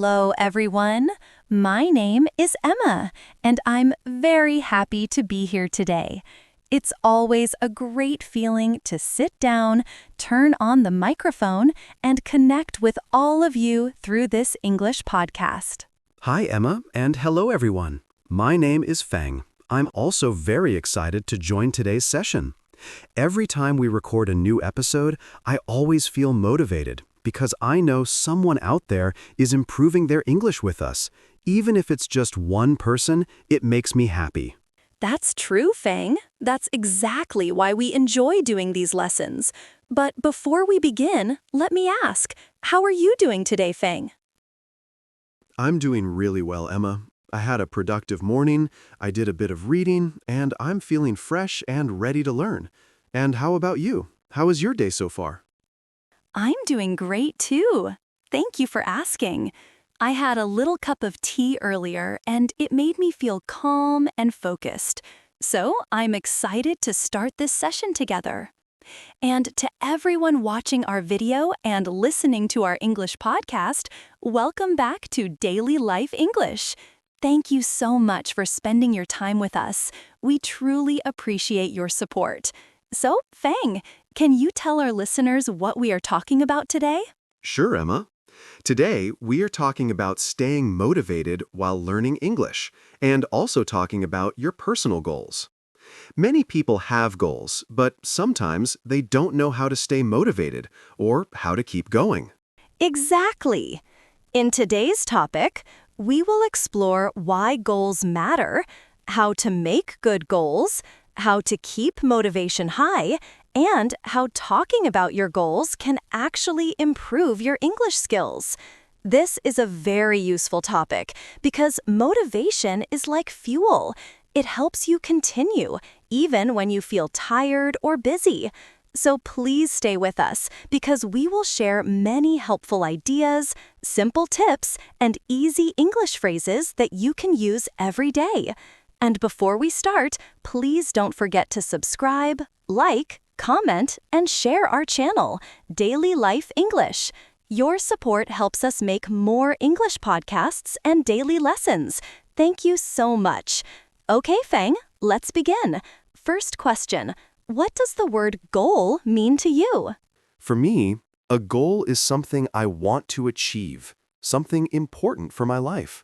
Hello, everyone. My name is Emma, and I'm very happy to be here today. It's always a great feeling to sit down, turn on the microphone, and connect with all of you through this English podcast. Hi, Emma, and hello, everyone. My name is Fang. I'm also very excited to join today's session. Every time we record a new episode, I always feel motivated because I know someone out there is improving their English with us. Even if it's just one person, it makes me happy. That's true, Fang. That's exactly why we enjoy doing these lessons. But before we begin, let me ask, how are you doing today, Fang? I'm doing really well, Emma. I had a productive morning, I did a bit of reading, and I'm feeling fresh and ready to learn. And how about you? How is your day so far? I'm doing great too. Thank you for asking. I had a little cup of tea earlier, and it made me feel calm and focused. So I'm excited to start this session together. And to everyone watching our video and listening to our English podcast, welcome back to Daily Life English. Thank you so much for spending your time with us. We truly appreciate your support. So, Fang, can you tell our listeners what we are talking about today? Sure, Emma. Today, we are talking about staying motivated while learning English, and also talking about your personal goals. Many people have goals, but sometimes they don't know how to stay motivated or how to keep going. Exactly. In today's topic, we will explore why goals matter, how to make good goals, how to keep motivation high, and how talking about your goals can actually improve your English skills. This is a very useful topic because motivation is like fuel. It helps you continue, even when you feel tired or busy. So please stay with us because we will share many helpful ideas, simple tips, and easy English phrases that you can use every day. And before we start, please don't forget to subscribe, like, comment, and share our channel, Daily Life English. Your support helps us make more English podcasts and daily lessons. Thank you so much. Okay, Fang, let's begin. First question, what does the word goal mean to you? For me, a goal is something I want to achieve, something important for my life.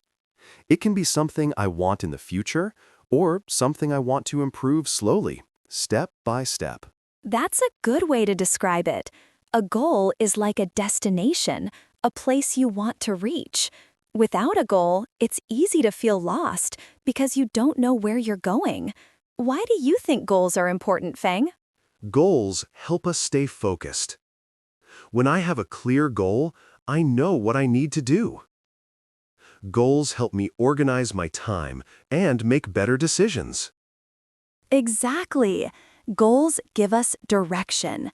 It can be something I want in the future, or something I want to improve slowly, step by step. That's a good way to describe it. A goal is like a destination, a place you want to reach. Without a goal, it's easy to feel lost because you don't know where you're going. Why do you think goals are important, Fang? Goals help us stay focused. When I have a clear goal, I know what I need to do. Goals help me organize my time and make better decisions. Exactly. Goals give us direction.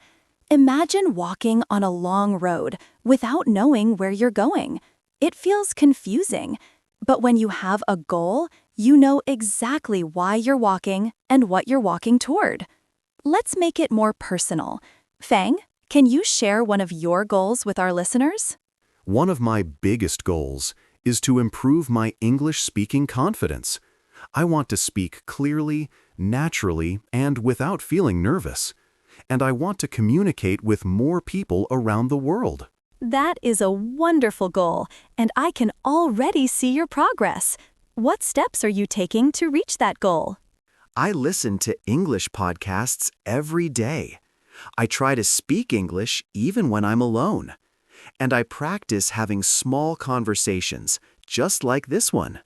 Imagine walking on a long road without knowing where you're going. It feels confusing. But when you have a goal, you know exactly why you're walking and what you're walking toward. Let's make it more personal. Fang, can you share one of your goals with our listeners? One of my biggest goals is to improve my English speaking confidence. I want to speak clearly, naturally, and without feeling nervous. And I want to communicate with more people around the world. That is a wonderful goal, and I can already see your progress. What steps are you taking to reach that goal? I listen to English podcasts every day. I try to speak English even when I'm alone. And I practice having small conversations, just like this one.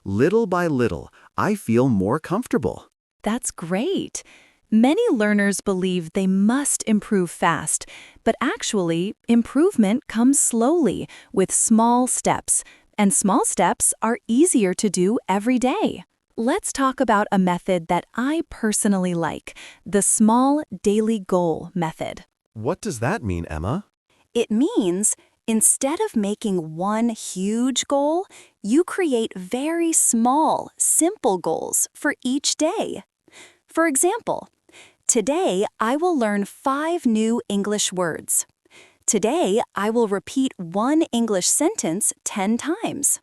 Little by little, I feel more comfortable. That's great. Many learners believe they must improve fast, but actually, improvement comes slowly with small steps, and small steps are easier to do every day. Let's talk about a method that I personally like, the small daily goal method. What does that mean, Emma? It means instead of making one huge goal, you create very small, simple goals for each day. For example, today I will learn 5 new English words. Today, I will repeat one English sentence 10 times.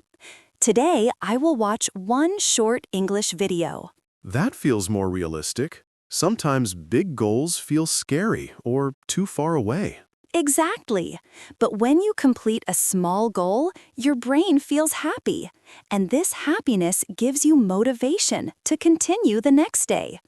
Today, I will watch one short English video. That feels more realistic. Sometimes big goals feel scary or too far away. Exactly. But when you complete a small goal, your brain feels happy. And this happiness gives you motivation to continue the next day.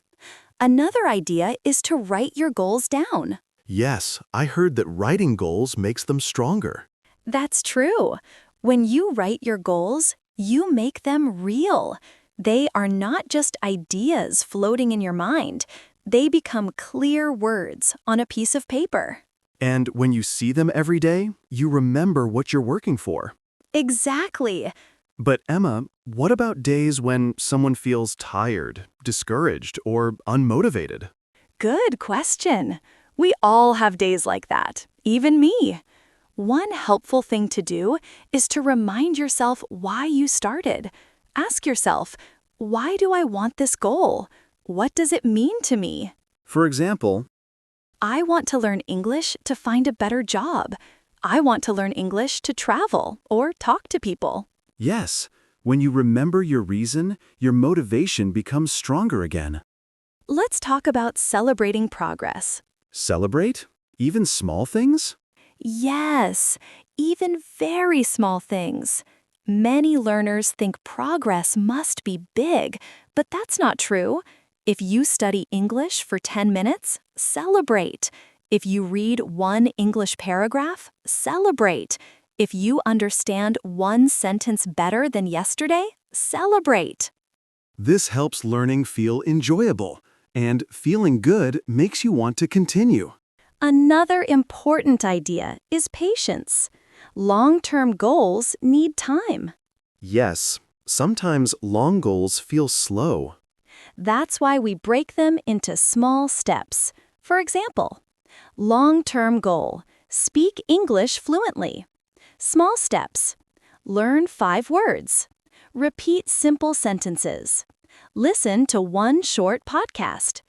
Another idea is to write your goals down. Yes, I heard that writing goals makes them stronger. That's true. When you write your goals, you make them real. They are not just ideas floating in your mind. They become clear words on a piece of paper. And when you see them every day, you remember what you're working for. Exactly. But Emma, what about days when someone feels tired, discouraged, or unmotivated? Good question. We all have days like that, even me. One helpful thing to do is to remind yourself why you started. Ask yourself, why do I want this goal? What does it mean to me? For example, I want to learn English to find a better job. I want to learn English to travel or talk to people. yes, when you remember your reason, your motivation becomes stronger again. Let's talk about celebrating progress. Celebrate? Even small things? Yes, even very small things. Many learners think progress must be big, but that's not true. If you study English for 10 minutes, celebrate. If you read one English paragraph, celebrate. If you understand one sentence better than yesterday, celebrate. This helps learning feel enjoyable, and feeling good makes you want to continue. Another important idea is patience. Long-term goals need time. Yes, sometimes long goals feel slow. That's why we break them into small steps. For example, long-term goal, speak English fluently. Small steps, learn 5 words. Repeat simple sentences. Listen to one short podcast.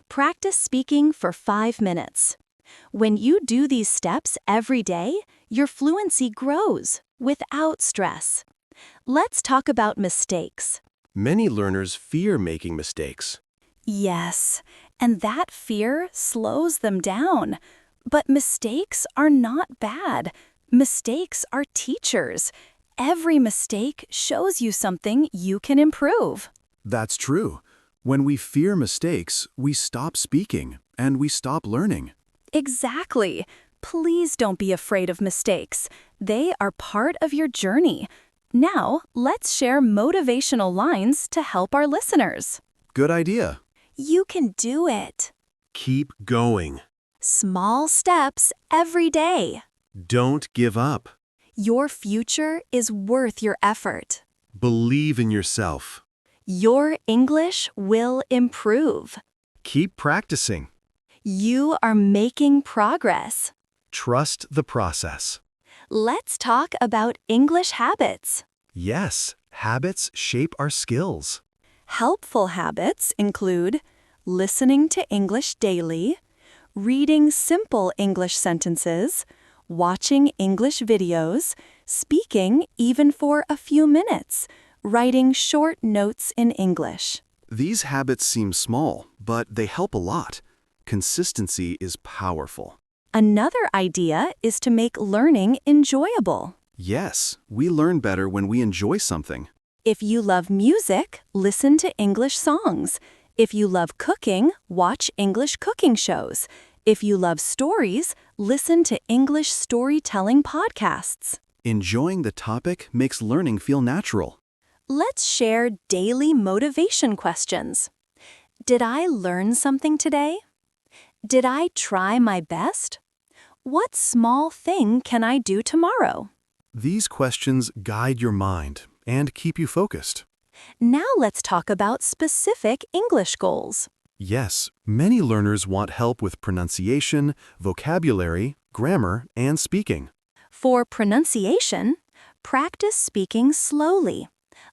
Practice speaking for 5 minutes. When you do these steps every day, your fluency grows without stress. Let's talk about mistakes. Many learners fear making mistakes. Yes, and that fear slows them down. But mistakes are not bad. Mistakes are teachers. Every mistake shows you something you can improve. That's true. When we fear mistakes, we stop speaking and we stop learning. Exactly. Please don't be afraid of mistakes. They are part of your journey. Now, let's share motivational lines to help our listeners. Good idea. You can do it. Keep going. Small steps every day. Don't give up. Your future is worth your effort. Believe in yourself. Your English will improve. Keep practicing. You are making progress. Trust the process. Let's talk about English habits. Yes, habits shape our skills. Helpful habits include listening to English daily, reading simple English sentences, watching English videos, speaking even for a few minutes, writing short notes in English. These habits seem small, but they help a lot. Consistency is powerful. Another idea is to make learning enjoyable. Yes, we learn better when we enjoy something. If you love music, listen to English songs. If you love cooking, watch English cooking shows. If you love stories, listen to English storytelling podcasts. Enjoying the topic makes learning feel natural. Let's share daily motivation questions. Did I learn something today? Did I try my best? What small thing can I do tomorrow? These questions guide your mind and keep you focused. Now let's talk about specific English goals. Yes, many learners want help with pronunciation, vocabulary, grammar, and speaking. For pronunciation, practice speaking slowly.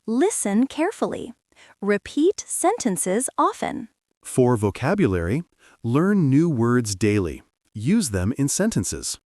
Listen carefully. Repeat sentences often. For vocabulary, learn new words daily. Use them in sentences.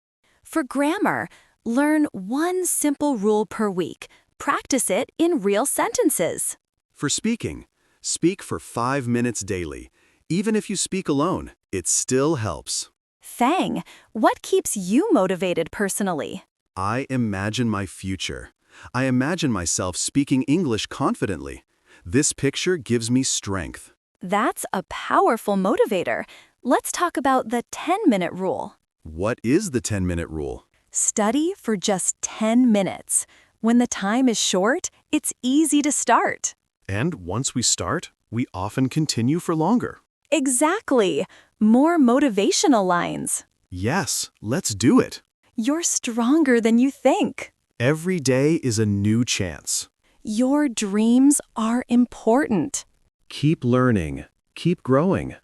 For grammar, learn one simple rule per week. Practice it in real sentences. For speaking, speak for 5 minutes daily. Even if you speak alone, it still helps. Fang, what keeps you motivated personally? I imagine my future. I imagine myself speaking English confidently. This picture gives me strength. That's a powerful motivator. Let's talk about the 10-minute rule. What is the 10-minute rule? Study for just 10 minutes. When the time is short, it's easy to start. And once we start, we often continue for longer. Exactly. More motivational lines. Yes, let's do it. You're stronger than you think. Every day is a new chance. Your dreams are important. Keep learning. Keep growing.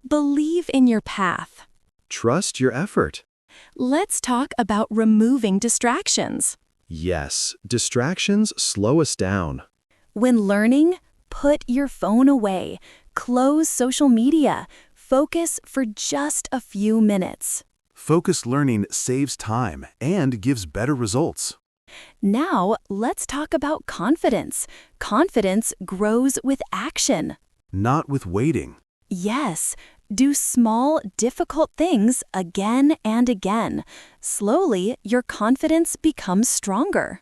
Believe in your path. Trust your effort. Let's talk about removing distractions. Yes, distractions slow us down. When learning, put your phone away. Close social media. Focus for just a few minutes. Focused learning saves time and gives better results. Now, let's talk about confidence. Confidence grows with action. Not with waiting. Yes, do small, difficult things again and again. Slowly, your confidence becomes stronger.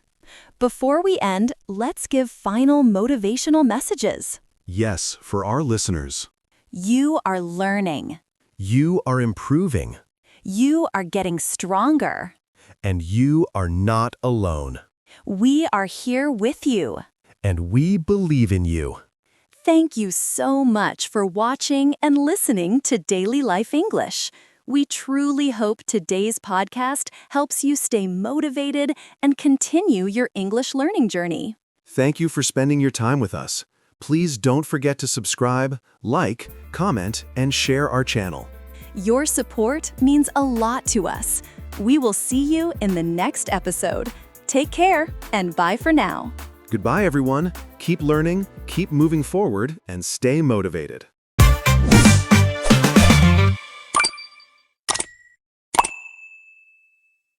Before we end, let's give final motivational messages. Yes, for our listeners. You are learning. You are improving. You are getting stronger. And you are not alone. We are here with you. And we believe in you. Thank you so much for watching and listening to Daily Life English. We truly hope today's podcast helps you stay motivated and continue your English learning journey. Thank you for spending your time with us. Please don't forget to subscribe, like, comment, and share our channel. Your support means a lot to us. We will see you in the next episode. Take care and bye for now. Goodbye, everyone. Keep learning, keep moving forward, and stay motivated.